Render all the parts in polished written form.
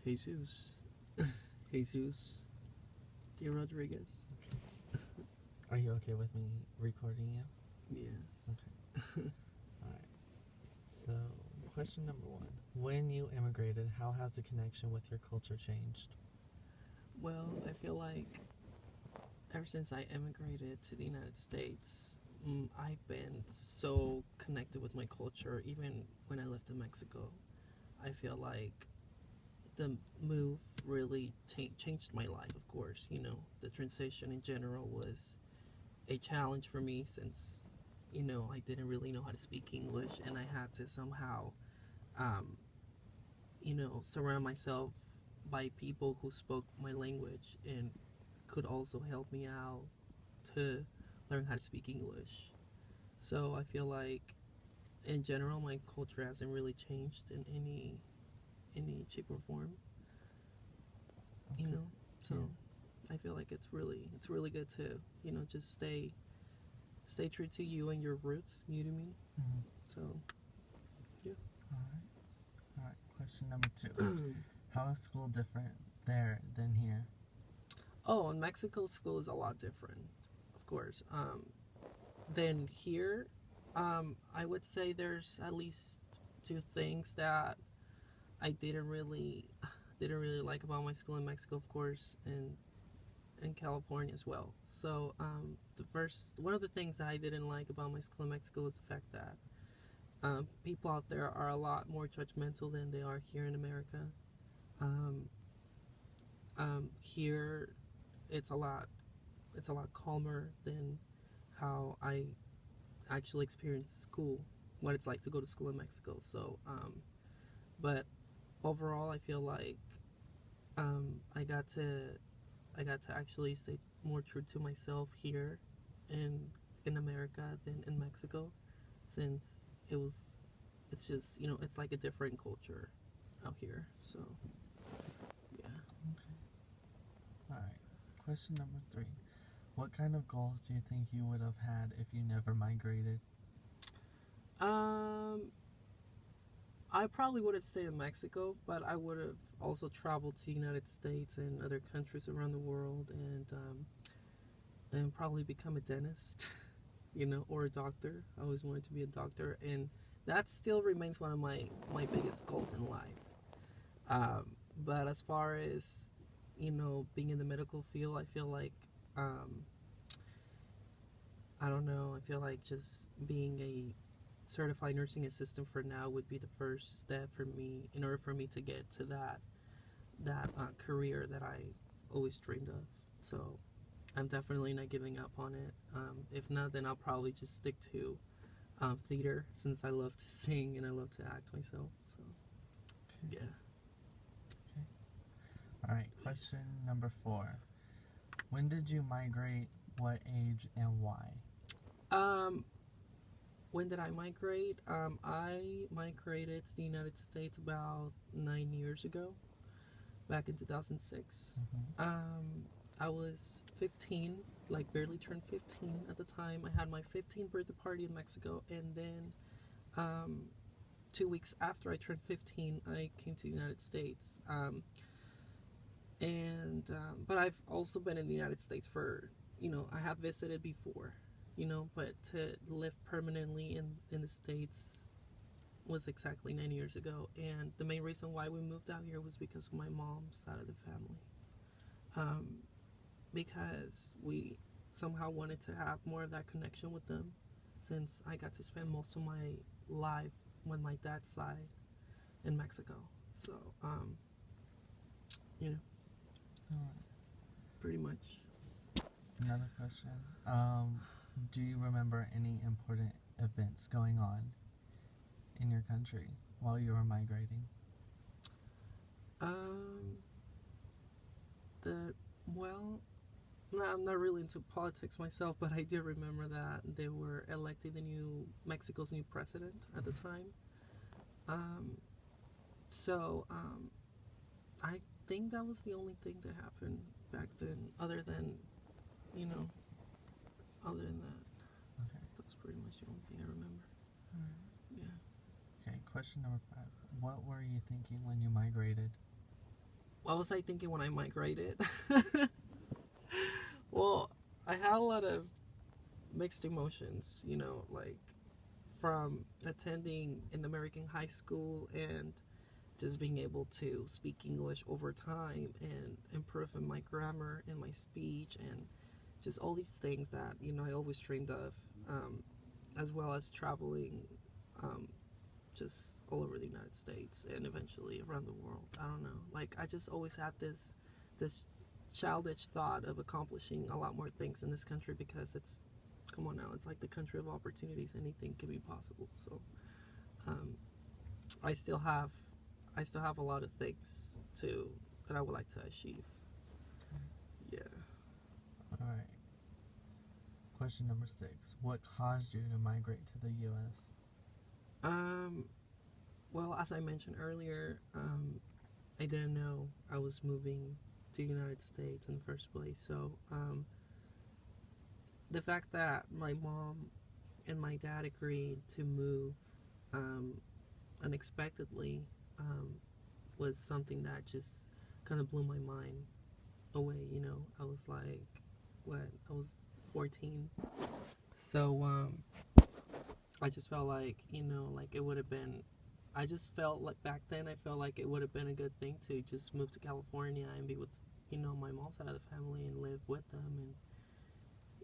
Jesus. Jesus. De Rodriguez. Are you okay with me recording you? Yes. Okay. Alright. So, question number one. When you immigrated, how has the connection with your culture changed? Well, I feel like ever since I immigrated to the United States, I've been so connected with my culture. Even when I lived in Mexico, I feel like the move really changed my life. Of course, the transition in general was a challenge for me since I didn't really know how to speak English, and I had to somehow um, surround myself by people who spoke my language and could also help me out to learn how to speak English. So I feel like in general my culture hasn't really changed in any shape or form. Okay. So I feel like it's really good to just stay true to you and your roots. You know what I mean? Mm-hmm. So yeah. Alright. Question number two. How is school different there than here? Oh, in Mexico, school is a lot different, of course, than here. I would say there's at least two things that I didn't really like about my school in Mexico, of course, and in California as well. So the first one of the things that I didn't like about my school in Mexico was the fact that people out there are a lot more judgmental than they are here in America. Um, Here, it's a lot calmer than how I actually experienced school, what it's like to go to school in Mexico. So, but overall, I feel like um, I got to I got to actually stay more true to myself here in in America than in Mexico, since it was it's just it's like a different culture out here. So yeah. Okay. Alright. Question number three. What kind of goals do you think you would have had if you never migrated? Um, I probably would have stayed in Mexico, but I would have also traveled to the United States and other countries around the world, and probably become a dentist, or a doctor. I always wanted to be a doctor, and that still remains one of my biggest goals in life. Um, but as far as being in the medical field, I feel like um, I don't know. I feel like just being a certified nursing assistant for now would be the first step for me in order for me to get to that career that I always dreamed of. So I'm definitely not giving up on it. If not, then I'll probably just stick to theater, since I love to sing and I love to act myself. So Okay. yeah. Alright. Question number four. When did you migrate? What age and why? Um, when did I migrate? I migrated to the United States about 9 years ago, back in 2006. Mm-hmm. I was 15, like barely turned 15 at the time. I had my 15th birthday party in Mexico, and then 2 weeks after I turned 15, I came to the United States. But I've also been in the United States for, I have visited before, but to live permanently in the States was exactly 9 years ago. And the main reason why we moved out here was because of my mom's side of the family. Um, because we somehow wanted to have more of that connection with them, since I got to spend most of my life with my dad's side in Mexico. So, you know, Alright. pretty much. Another question. Do you remember any important events going on in your country while you were migrating? Um, the well, no, I'm not really into politics myself, but I do remember that they were electing Mexico's new president at the time. Um, so I think that was the only thing that happened back then, you know, other than that. Okay. That's pretty much the only thing I remember. Alright. Yeah. Okay, question number five. What were you thinking when you migrated? what was I thinking when I migrated? Well, I had a lot of mixed emotions, you know, like from attending an American high school and just being able to speak English over time and improve in my grammar and my speech and just all these things that, you know, I always dreamed of, as well as traveling um, just all over the United States and eventually around the world. I don't know. Like I just always had this childish thought of accomplishing a lot more things in this country because it's, come on now, it's like the country of opportunities. Anything can be possible. So um, I still have a lot of things to that I would like to achieve. Yeah. All right. Question number 6. What caused you to migrate to the U.S.? Well, as I mentioned earlier, I didn't know I was moving to the United States in the first place. So the fact that my mom and my dad agreed to move unexpectedly was something that just kind of blew my mind away. You know, I was like, what? I was 14. So I just felt like, you know, like it would have been. I just felt like back then I felt like it would have been a good thing to just move to California and be with, you know, my mom's side of the family and live with them and,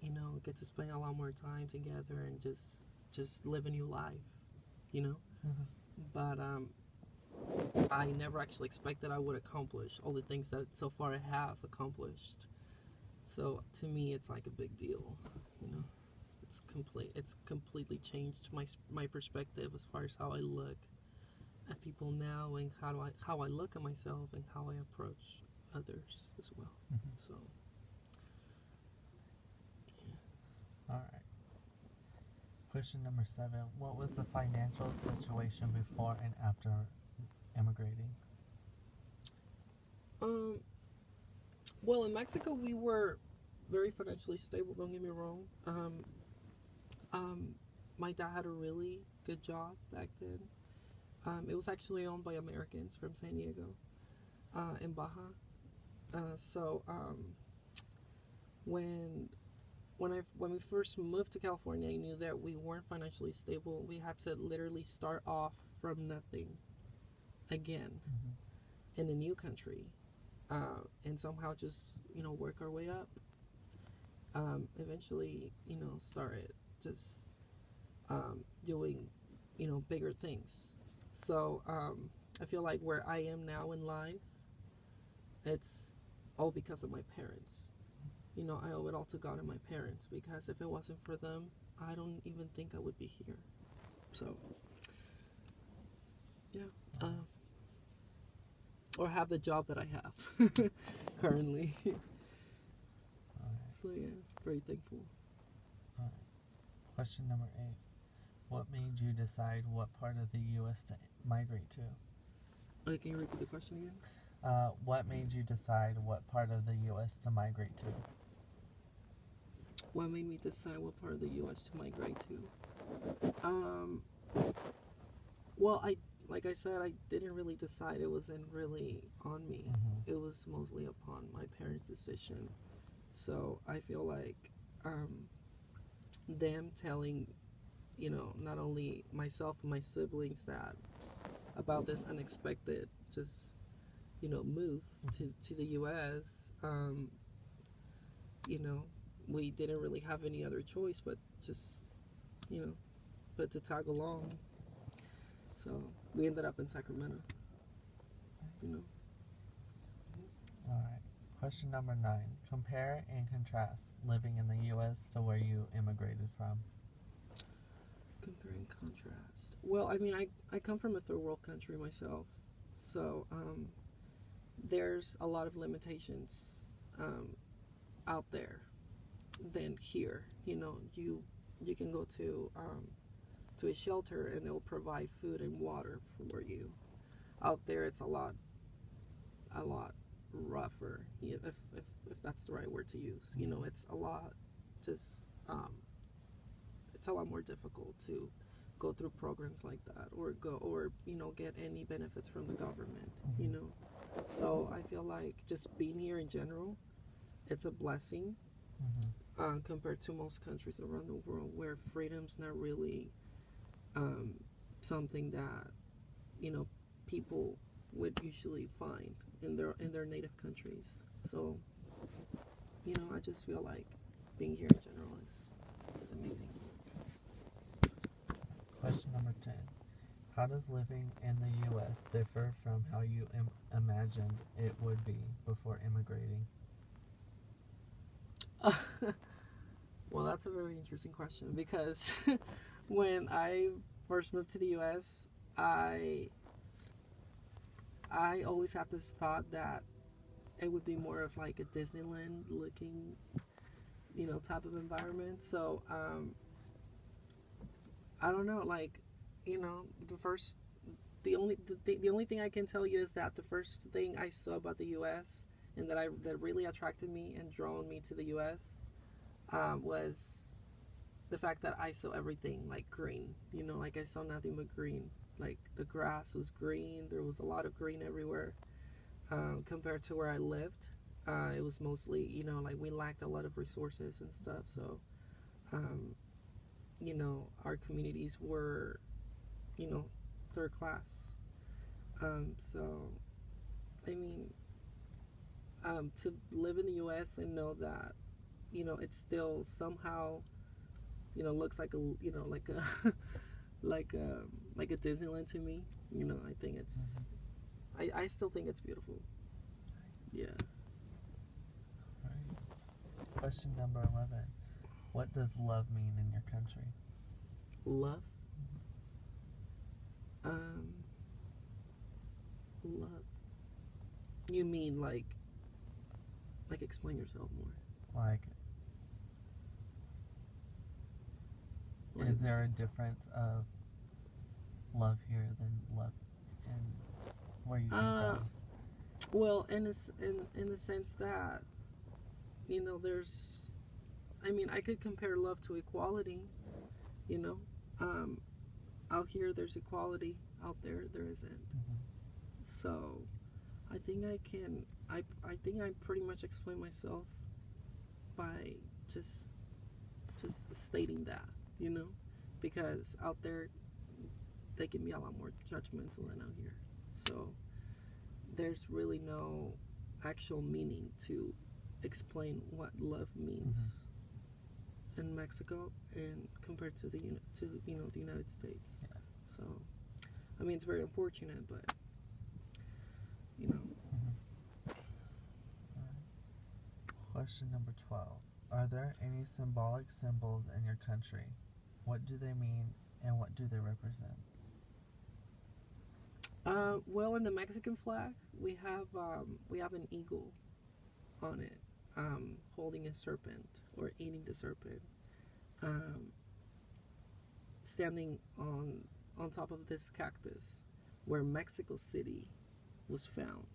you know, get to spend a lot more time together and just live a new life, you know. Mm-hmm. But I never actually expected I would accomplish all the things that so far I have accomplished. So to me, it's like a big deal, you know. It's completely changed my perspective as far as how I look at people now and how I look at myself and how I approach others as well. Mm-hmm. So All right. Question number 7. What was the financial situation before and after immigrating? well, in Mexico we were very financially stable. Don't get me wrong. My dad had a really good job back then. It was actually owned by Americans from San Diego, in Baja. So when when we first moved to California, I knew that we weren't financially stable. We had to literally start off from nothing again Mm-hmm. in a new country, and somehow just, you know, work our way up. Eventually, you know, started just doing, you know, bigger things. So I feel like where I am now in life, it's all because of my parents. You know, I owe it all to God and my parents because if it wasn't for them, I don't even think I would be here. So, yeah. Or have the job that I have currently. All right. So, yeah, very thankful. All right. Question number 8. What made you decide what part of the U.S. to migrate to? Can you repeat the question again? What made you decide what part of the U.S. to migrate to? What made me decide what part of the U.S. to migrate to? Well, like I said, I didn't really decide. It wasn't really on me. Mm-hmm. It was mostly upon my parents' decision. So I feel like them telling, you know, not only myself and my siblings that about this unexpected just, you know, move to the U.S. You know, we didn't really have any other choice but just, you know, but to tag along. So we ended up in Sacramento. You know. All right. Question number 9. Compare and contrast living in the U.S. to where you immigrated from. Compare and contrast. Well, I mean, I come from a third world country myself, so there's a lot of limitations out there than here. You know, you can go to a shelter and they'll provide food and water for you. Out there, it's a lot rougher, if that's the right word to use. You know, it's a lot just it's a lot more difficult to go through programs like that or you know, get any benefits from the government. You know, So I feel like just being here in general, it's a blessing compared to most countries around the world where freedom's not really um, something that you know people would usually find in their native countries. So I just feel like being here in general is amazing. Question number 10. How does living in the U.S. differ from how you imagined it would be before immigrating? Well, that's a very interesting question because when I first moved to the U.S., I I always had this thought that it would be more of like a Disneyland looking, type of environment. So I don't know, like, the first, the only thing I can tell you is that the first thing I saw about the U.S. and that really attracted me and drawn me to the U.S. Was the fact that I saw everything like green. Like I saw nothing but green. Like the grass was green. There was a lot of green everywhere. Compared to where I lived, it was mostly, like we lacked a lot of resources and stuff. So, um, our communities were, you know, third class. So, I mean, to live in the U.S. and know that, it still somehow, looks like a, like a, like a Disneyland to me. I think it's, I still think it's beautiful. Yeah. Right. Question number 11. What does love mean in your country? Love. Um, love. You mean like explain yourself more? Like, Like, is there a difference of love here than love in where you came from? well, in the sense that there's, I mean, I could compare love to equality. You know, um, out here there's equality. Out there isn't. Mm-hmm. So, I think I can. I think I pretty much explain myself by just stating that. Because out there they can be a lot more judgmental than out here. So there's really no actual meaning to explain what love means in Mexico and compared to the United States. Yeah. So I mean it's very unfortunate, but you know. Question number 12. Are there any symbolic symbols in your country? What do they mean and what do they represent? Well, in the Mexican flag, we have an eagle on it, holding a serpent or eating the serpent, um, standing on top of this cactus, where Mexico City was found,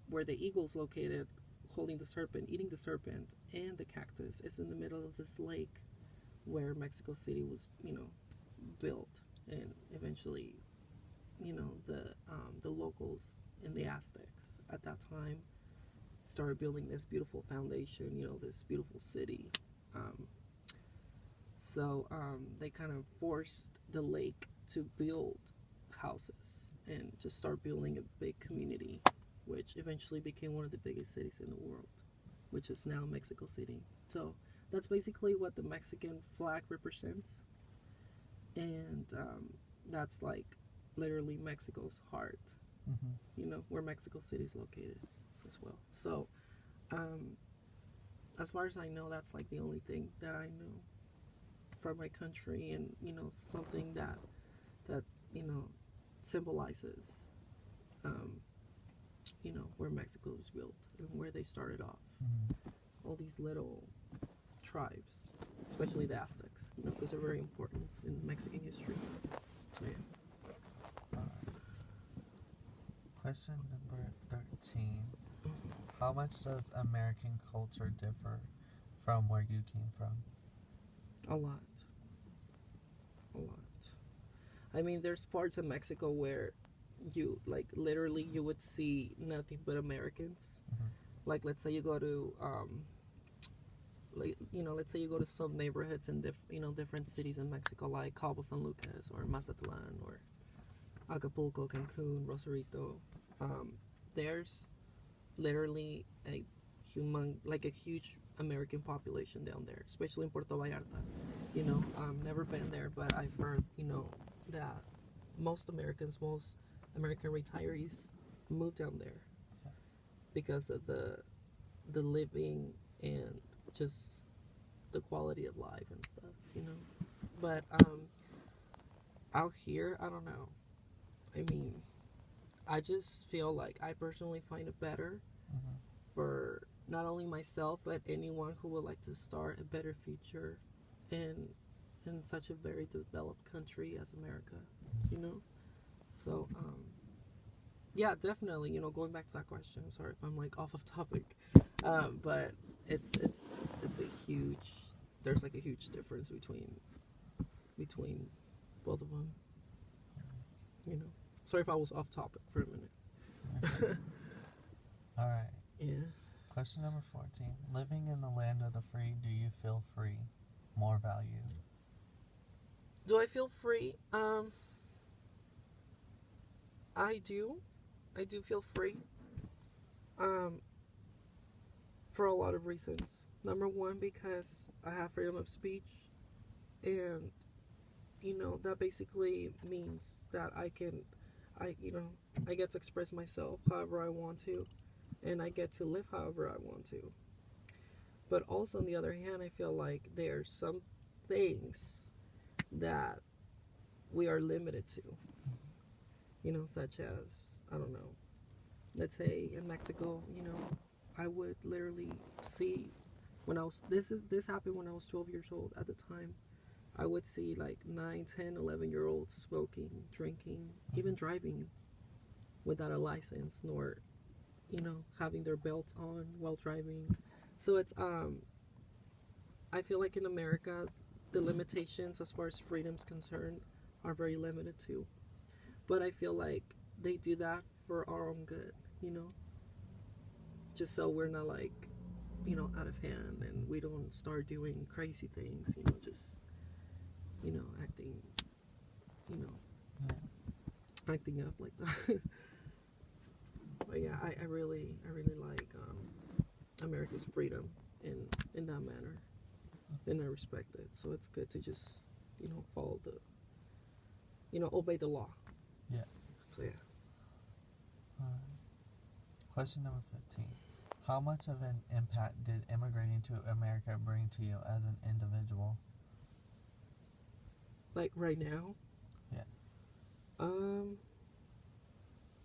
where the eagle's located, holding the serpent, eating the serpent, and the cactus is in the middle of this lake, where Mexico City was, built, and eventually the locals and the Aztecs at that time started building this beautiful foundation, this beautiful city. So they kind of forced the lake to build houses and just start building a big community, which eventually became one of the biggest cities in the world, which is now Mexico City. So that's basically what the Mexican flag represents, and that's like literally Mexico's heart, where Mexico City is located as well. So, as far as I know, that's like the only thing that I know from my country, and something that symbolizes, where Mexico was built and where they started off. All these little tribes, especially the Aztecs, because they're very important in Mexican history. So yeah. Question number 13. How much does American culture differ from where you came from? A lot. A lot. I mean, there's parts of Mexico where you like literally you would see nothing but Americans. Mhm. Like let's say you go to like let's say you go to some neighborhoods in different cities in Mexico, like Cabo San Lucas or Mazatlan or Acapulco, Cancun, Rosarito. Um, there's literally a huge American population down there, especially in Puerto Vallarta. Never been there, but I've heard that most American retirees move down there because of the living and just the quality of life and stuff. But out here, I don't know. I mean, I just feel like I personally find it better Mhm. for not only myself but anyone who would like to start a better future in such a very developed country as America. You know. So yeah, definitely. Going back to that question. I'm sorry if I'm like off of topic, but it's a huge. There's like a huge difference between both of them. Sorry if I was off topic for a minute. All right. Yeah. Question number 14. Living in the land of the free, do you feel free? More value. Do I feel free? I do. I do feel free. Um, for a lot of reasons. Number one, because I have freedom of speech, and that basically means that I get to express myself however I want to, and I get to live however I want to. But also, on the other hand, I feel like there are some things that we are limited to, such as, I don't know, let's say in Mexico, I would literally see this happened when I was 12 years old at the time. I would see like 9, 10, 11-year-olds smoking, drinking, even driving without a license, nor, having their belts on while driving. So it's, I feel like in America, the limitations as far as freedom's concerned are very limited too. But I feel like they do that for our own good, just so we're not like, out of hand and we don't start doing crazy things, just, acting, you know, acting up like that. But yeah, I really like America's freedom in that manner, and I respect it. So it's good to just follow obey the law. Yeah. So yeah. Question number 15. How much of an impact did immigrating to America bring to you as an individual? Like right now? Yeah.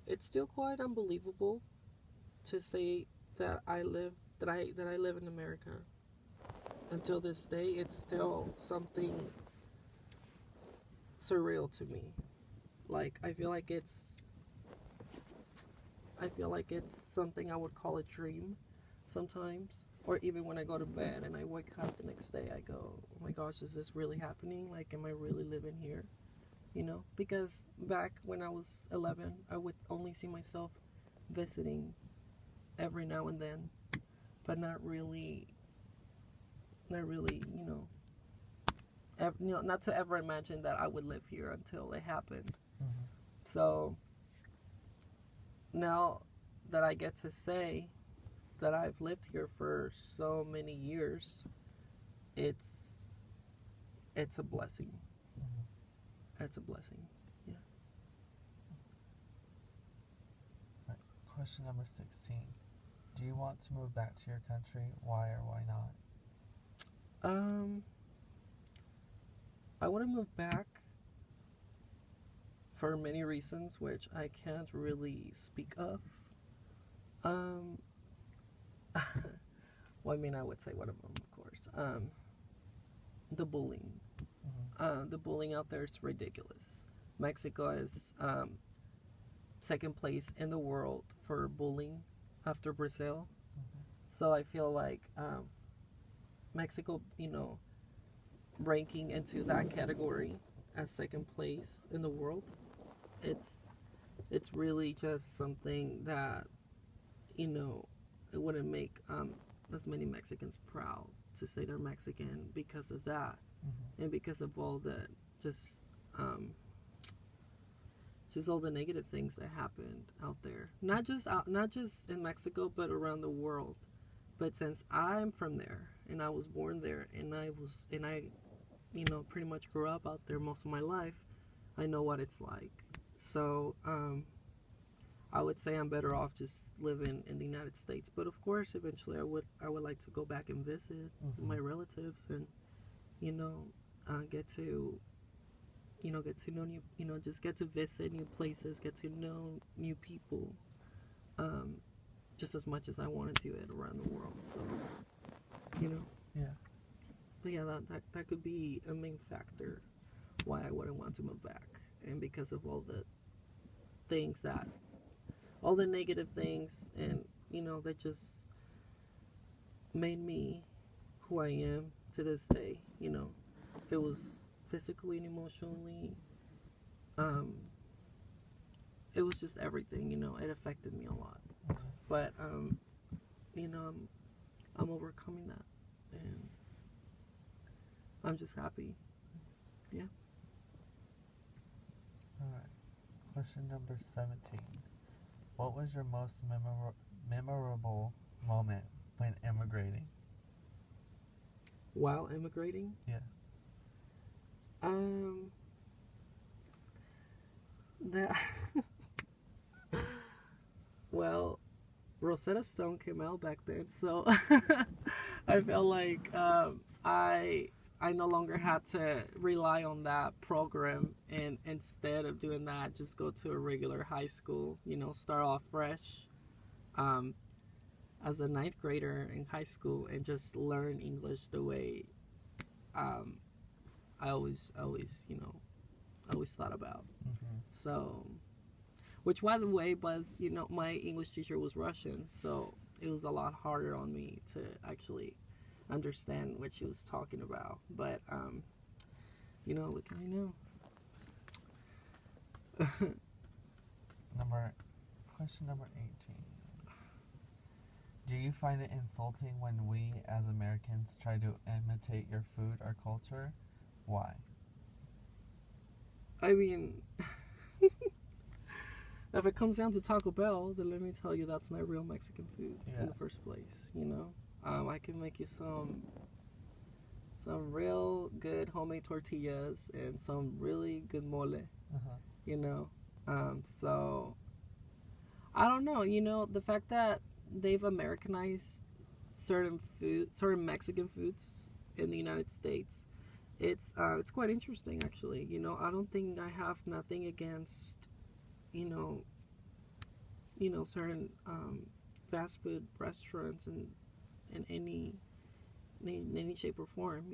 It's still quite unbelievable to say that I live in America. Until this day, it's still something surreal to me. Like I feel like it's something I would call a dream sometimes. Or even when I go to bed and I wake up the next day, I go, oh my gosh, is this really happening? Like, am I really living here? Because back when I was 11, I would only see myself visiting every now and then, but not really, not to ever imagine that I would live here until it happened. Mm-hmm. So now that I get to say that I've lived here for so many years, it's a blessing. Mm-hmm. It's a blessing. Yeah. Right. Question number 16. Do you want to move back to your country? Why or why not? I want to move back for many reasons, which I can't really speak of. Well, I mean, I would say one of them, of course. The bullying. Mm-hmm. The bullying out there is ridiculous. Mexico is second place in the world for bullying after Brazil. Mm-hmm. So I feel like Mexico, ranking into that category as second place in the world, it's It's really just something that, you know, it wouldn't make as many Mexicans proud to say they're Mexican because of that, and because of all the just um, just all the negative things that happened out there. Not just in Mexico, but around the world. But since I'm from there and I was born there and I you know, pretty much grew up out there most of my life, I know what it's like. So I would say I'm better off just living in the United States. But of course, eventually I would like to go back and visit my relatives and, you know, get to get to know new, just get to visit new places, get to know new people, just as much as I want to do it around the world. So, you know. Yeah. But yeah, that could be a main factor why I wouldn't want to move back, and because of all the things all the negative things, and that just made me who I am to this day. It was physically and emotionally. It was just everything. It affected me a lot. But I'm overcoming that, and I'm just happy. Yeah. All right. Question number 17. What was your most memorable moment when immigrating? While immigrating? Yes. That well, Rosetta Stone came out back then, so I felt like I no longer had to rely on that program, and instead of doing that, just go to a regular high school. Start off fresh, as a ninth grader in high school, and just learn English the way I always thought about. So, which by the way was, my English teacher was Russian, so it was a lot harder on me to actually understand what she was talking about. But look at me now. Question number 18. Do you find it insulting when we as Americans try to imitate your food or culture? Why? I mean, if it comes down to Taco Bell, then let me tell you that's not real Mexican food in the first place. I can make you some real good homemade tortillas and some really good mole. So I don't know. The fact that they've Americanized certain Mexican foods in the United States, it's quite interesting, actually. I don't think I have nothing against certain fast food restaurants and in any shape or form.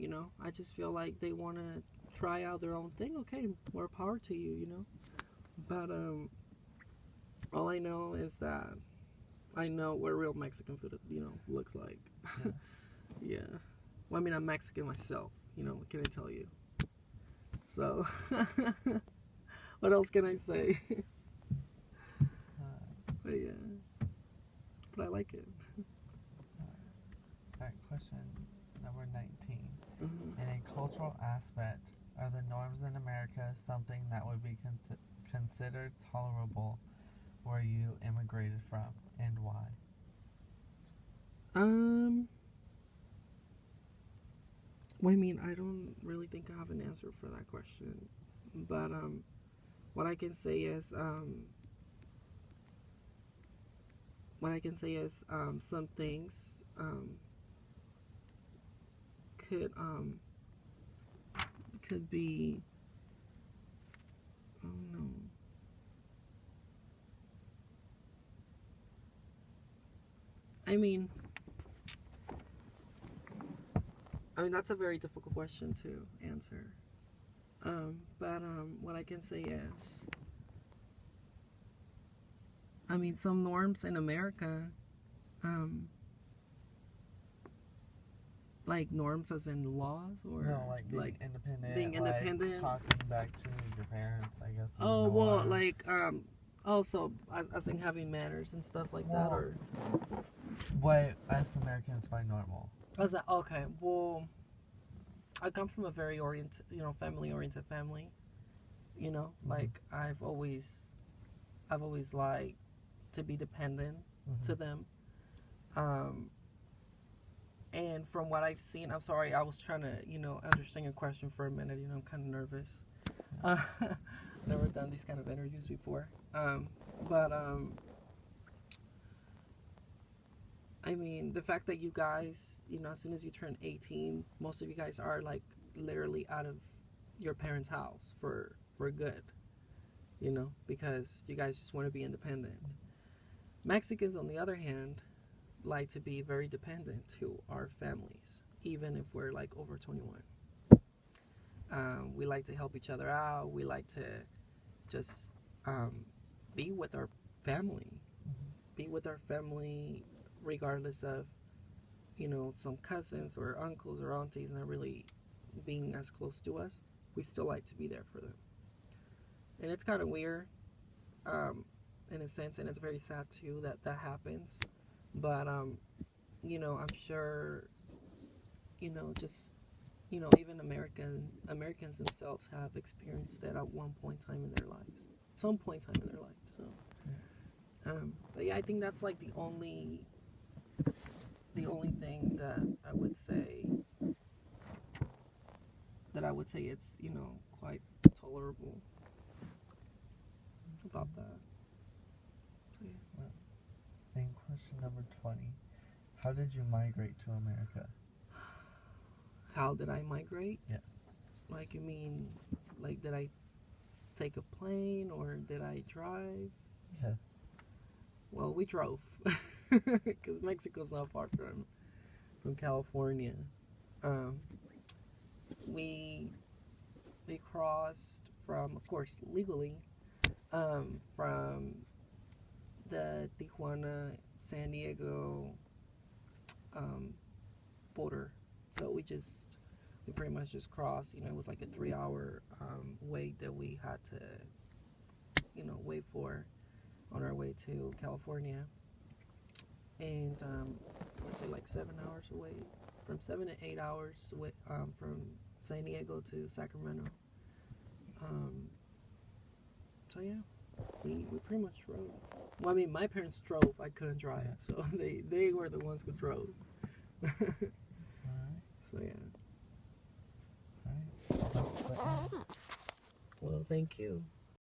I just feel like they want to try out their own thing. Okay, more power to you. But all I know is that I know what real Mexican food looks like. Yeah. Well, I mean, I'm Mexican myself. What can I tell you? So what else can I say? But yeah, but I like it. Alright, question number 19. In a cultural aspect, are the norms in America something that would be considered tolerable where you immigrated from, and why? Well, I mean, I don't really think I have an answer for that question, but what I can say is some things could be, oh no, I mean that's a very difficult question to answer. But what I can say is, some norms in America, like norms as in laws, or no, like being independent, being independent, talking back to your parents, I guess. Oh well, Also, as in having manners and stuff like that, Well, or what us Americans find normal. was that okay? Well, I come from a very family-oriented family. Like I've always liked to be dependent to them. And from what I've seen, I'm sorry, I was trying to, understand your question for a minute. I'm kind of nervous. Never done these kind of interviews before. But I mean, the fact that you guys, as soon as you turn 18, most of you guys are like literally out of your parents' house for good, because you guys just want to be independent. Mexicans, on the other hand, like to be very dependent to our families, even if we're like over 21. We like to help each other out. We like to just be with our family, regardless of, some cousins or uncles or aunties not really being as close to us. We still like to be there for them. And it's kind of weird, in a sense, and it's very sad too that happens. But, I'm sure, just, even Americans themselves have experienced that at one point in time in their lives. Some point in time in their life. So, but yeah, I think that's like the only thing that I would say it's, quite tolerable about that. So, yeah. And question number 20. How did you migrate to America? How did I migrate? Yes. Like, you mean, like, did I take a plane or did I drive? Yes. Well, we drove, because Mexico's not far from California. We crossed from, of course, legally, from the Tijuana, San Diego border. So we pretty much just crossed. It was like a 3-hour wait that we had to, wait for on our way to California. And I'd say like 7 hours away, from 7 to 8 hours away, from San Diego to Sacramento. So yeah, we pretty much drove. Well, I mean, my parents drove. I couldn't drive, so they were the ones who drove. Alright. So yeah. Alright. Well, thank you.